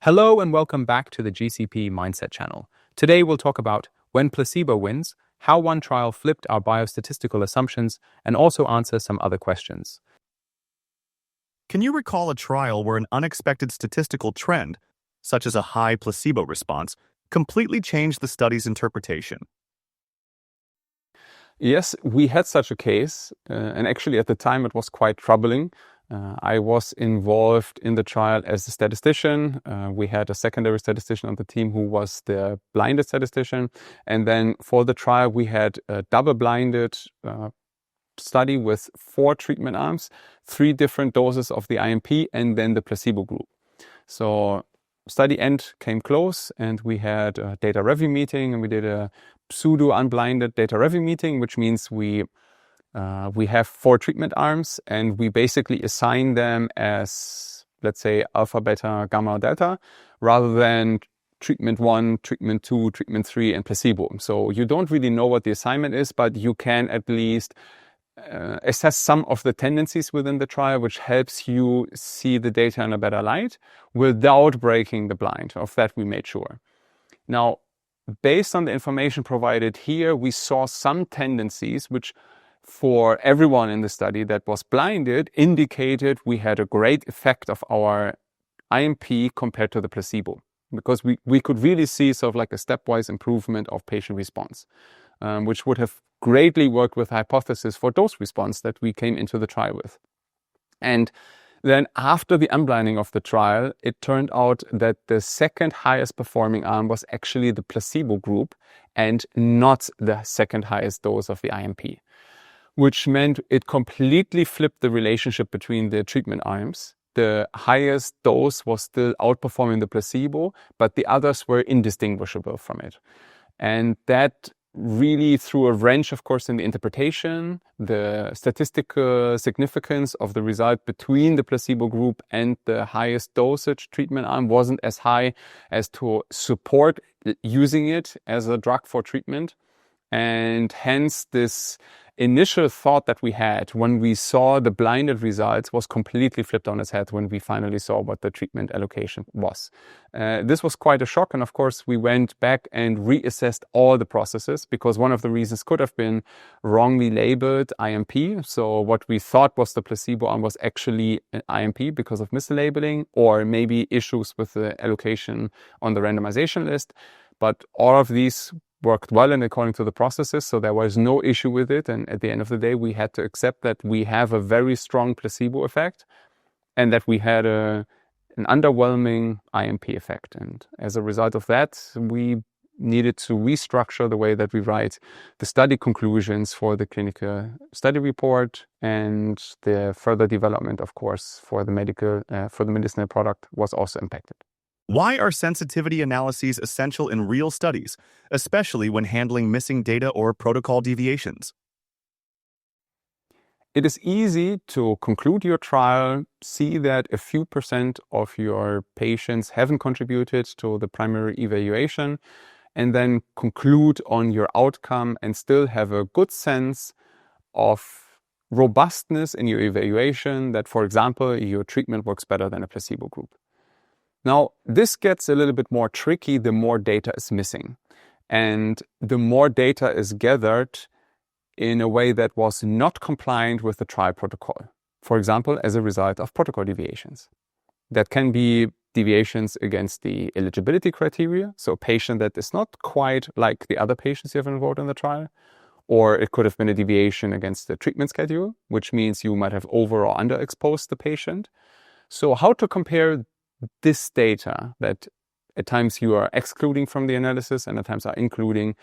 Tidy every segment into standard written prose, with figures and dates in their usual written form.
Hello and welcome back to the GCP-Mindset channel. Today we'll talk about when placebo wins, how one trial flipped our biostatistical assumptions, and also answer some other questions. Can you recall a trial where an unexpected statistical trend, such as a high placebo response, completely changed the study's interpretation? Yes, we had such a case, and actually at the time it was quite troubling. I was involved in the trial as a statistician. We had a secondary statistician on the team who was the blinded statistician. And then for the trial, we had a double-blinded study with 4 treatment arms, 3 different doses of the IMP, and then the placebo group. So study end came close, and we had a data review meeting, and we did a pseudo-unblinded data review meeting, which means we have 4 treatment arms, and we basically assign them as, let's say, alpha, beta, gamma, delta, rather than treatment 1, treatment 2, treatment 3, and placebo. So you don't really know what the assignment is, but you can at least assess some of the tendencies within the trial, which helps you see the data in a better light without breaking the blind. Of that we made sure. Now, based on the information provided here, we saw some tendencies which for everyone in the study that was blinded indicated we had a great effect of our IMP compared to the placebo, because we could really see sort of like a stepwise improvement of patient response, which would have greatly worked with the hypothesis for dose response that we came into the trial with. And then after the unblinding of the trial, it turned out that the second highest performing arm was actually the placebo group and not the second highest dose of the IMP, which meant it completely flipped the relationship between the treatment arms. The highest dose was still outperforming the placebo, but the others were indistinguishable from it. And that really threw a wrench, of course, in the interpretation. The statistical significance of the result between the placebo group and the highest dosage treatment arm wasn't as high as to support using it as a drug for treatment. And hence this initial thought that we had when we saw the blinded results was completely flipped on its head when we finally saw what the treatment allocation was. This was quite a shock, and of course we went back and reassessed all the processes, because one of the reasons could have been wrongly labeled IMP. So what we thought was the placebo arm was actually an IMP because of mislabeling, or maybe issues with the allocation on the randomization list. But all of these worked well and according to the processes, so there was no issue with it. And at the end of the day, we had to accept that we have a very strong placebo effect and that we had an underwhelming IMP effect. And as a result of that, we needed to restructure the way that we write the study conclusions for the clinical study report, and the further development, of course, for the medicinal product was also impacted. Why are sensitivity analyses essential in real studies, especially when handling missing data or protocol deviations? It is easy to conclude your trial, see that a few % of your patients haven't contributed to the primary evaluation, and then conclude on your outcome and still have a good sense of robustness in your evaluation that, for example, your treatment works better than a placebo group. Now, this gets a little bit more tricky the more data is missing, and the more data is gathered in a way that was not compliant with the trial protocol. For example, as a result of protocol deviations. That can be deviations against the eligibility criteria, so a patient that is not quite like the other patients you have enrolled in the trial, or it could have been a deviation against the treatment schedule, which means you might have over or underexposed the patient. So how to compare this data that at times you are excluding from the analysis and at times are including,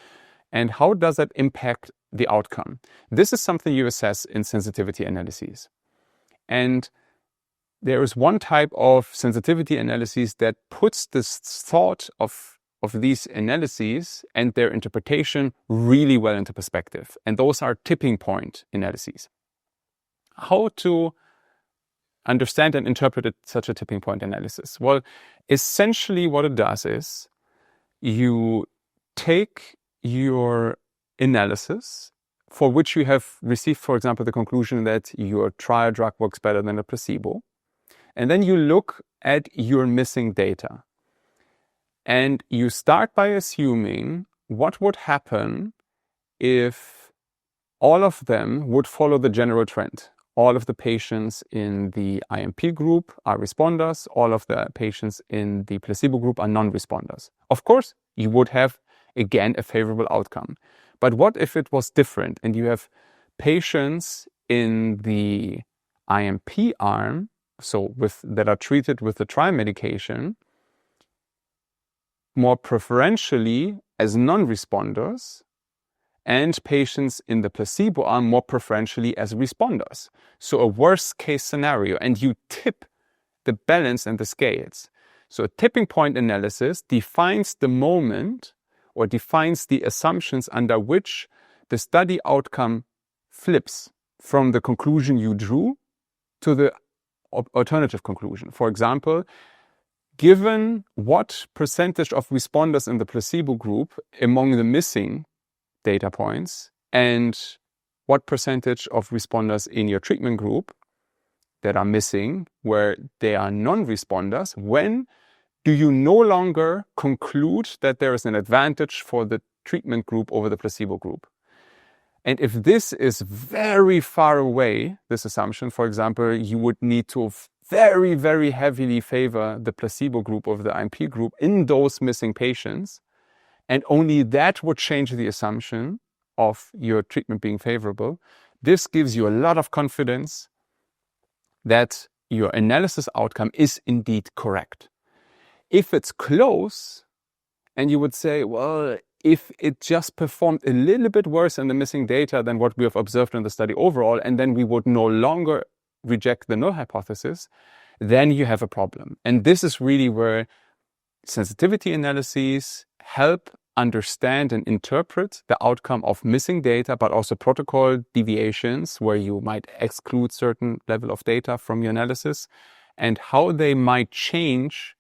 and how does that impact the outcome? This is something you assess in sensitivity analyses. And there is one type of sensitivity analysis that puts this thought of these analyses and their interpretation really well into perspective. And those are tipping point analyses. How to understand and interpret such a tipping point analysis? Well, essentially what it does is you take your analysis for which you have received, for example, the conclusion that your trial drug works better than a placebo, and then you look at your missing data. And you start by assuming what would happen if all of them would follow the general trend. All of the patients in the IMP group are responders. All of the patients in the placebo group are non-responders. Of course, you would have, again, a favorable outcome. But what if it was different and you have patients in the IMP arm, that are treated with the trial medication, more preferentially as non-responders, and patients in the placebo arm more preferentially as responders. So a worst case scenario, and you tip the balance and the scales. So a tipping point analysis defines the moment or defines the assumptions under which the study outcome flips from the conclusion you drew to the alternative conclusion. For example, given what percentage of responders in the placebo group among the missing data points and what percentage of responders in your treatment group that are missing where they are non-responders, when do you no longer conclude that there is an advantage for the treatment group over the placebo group? And if this is very far away, this assumption, for example, you would need to very, very heavily favor the placebo group over the IMP group in those missing patients, and only that would change the assumption of your treatment being favorable. This gives you a lot of confidence that your analysis outcome is indeed correct. If it's close, and you would say, well, if it just performed a little bit worse in the missing data than what we have observed in the study overall, and then we would no longer reject the null hypothesis, then you have a problem. And this is really where sensitivity analyses help understand and interpret the outcome of missing data, but also protocol deviations where you might exclude certain level of data from your analysis and how they might change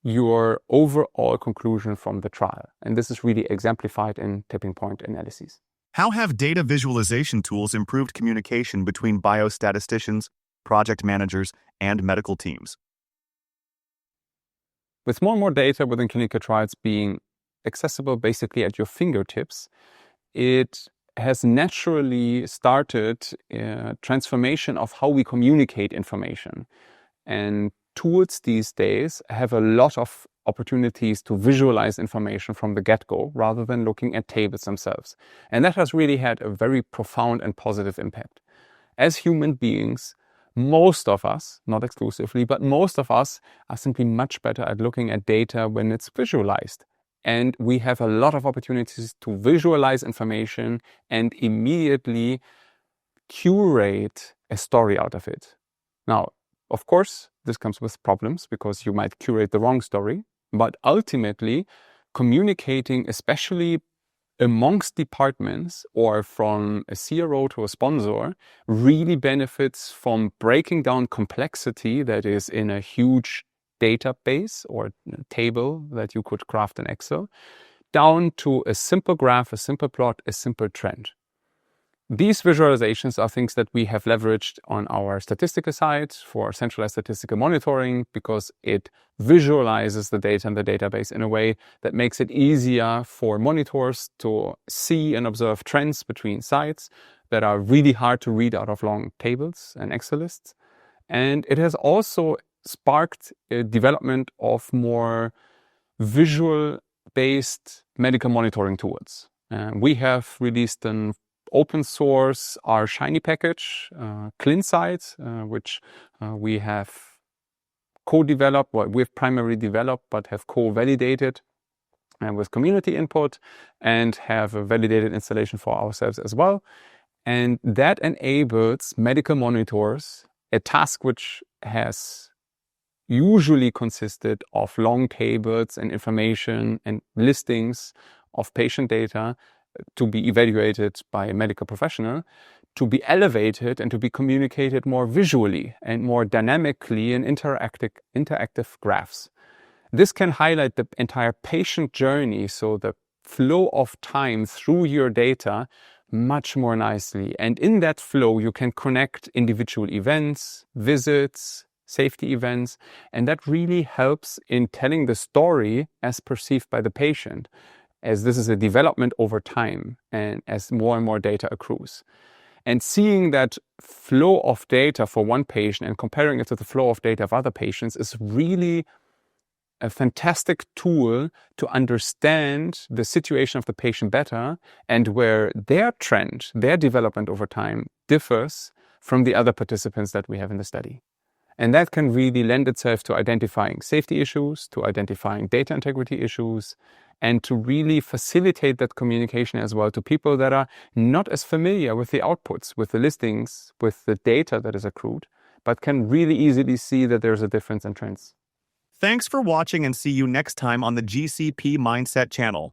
your overall conclusion from the trial. And this is really exemplified in tipping point analyses. How have data visualization tools improved communication between biostatisticians, project managers, and medical teams? With more and more data within clinical trials being accessible basically at your fingertips, it has naturally started a transformation of how we communicate information. And tools these days have a lot of opportunities to visualize information from the get-go rather than looking at tables themselves. And that has really had a very profound and positive impact. As human beings, most of us, not exclusively, but most of us are simply much better at looking at data when it's visualized. And we have a lot of opportunities to visualize information and immediately curate a story out of it. Now, of course, this comes with problems because you might curate the wrong story, but ultimately communicating, especially amongst departments or from a CRO to a sponsor, really benefits from breaking down complexity that is in a huge database or table that you could craft in Excel, down to a simple graph, a simple plot, a simple trend. These visualizations are things that we have leveraged on our statistical side for centralized statistical monitoring because it visualizes the data in the database in a way that makes it easier for monitors to see and observe trends between sites that are really hard to read out of long tables and Excel lists. And it has also sparked a development of more visual-based medical monitoring tools. We have released an open source our Shiny package, ClinSight, which we have co-developed, well, we've primarily developed, but have co-validated with community input and have a validated installation for ourselves as well. And that enables medical monitors, a task which has usually consisted of long tables and information and listings of patient data to be evaluated by a medical professional, to be elevated and to be communicated more visually and more dynamically in interactive graphs. This can highlight the entire patient journey, so the flow of time through your data much more nicely. And in that flow, you can connect individual events, visits, safety events, and that really helps in telling the story as perceived by the patient, as this is a development over time and as more and more data accrues. And seeing that flow of data for one patient and comparing it to the flow of data of other patients is really a fantastic tool to understand the situation of the patient better and where their trend, their development over time differs from the other participants that we have in the study. And that can really lend itself to identifying safety issues, to identifying data integrity issues, and to really facilitate that communication as well to people that are not as familiar with the outputs, with the listings, with the data that is accrued, but can really easily see that there's a difference in trends. Thanks for watching, and see you next time on the GCP Mindset channel.